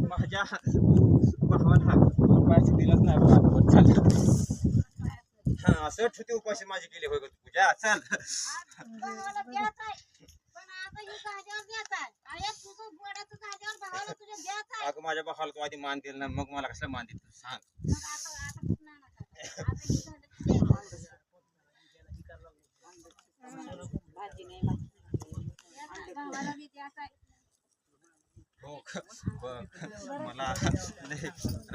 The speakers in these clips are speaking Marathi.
माझ्या भावाला उपाशी दिलंच नाही असं ठुती उपाशी माझी केली होय पूजा चल अगं माझ्या भावाला तू आधी मान दिला ना मग मला कसला मान देत सांग मला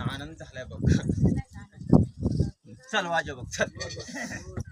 आनंद झालाय बघ चल वाजव बघ चल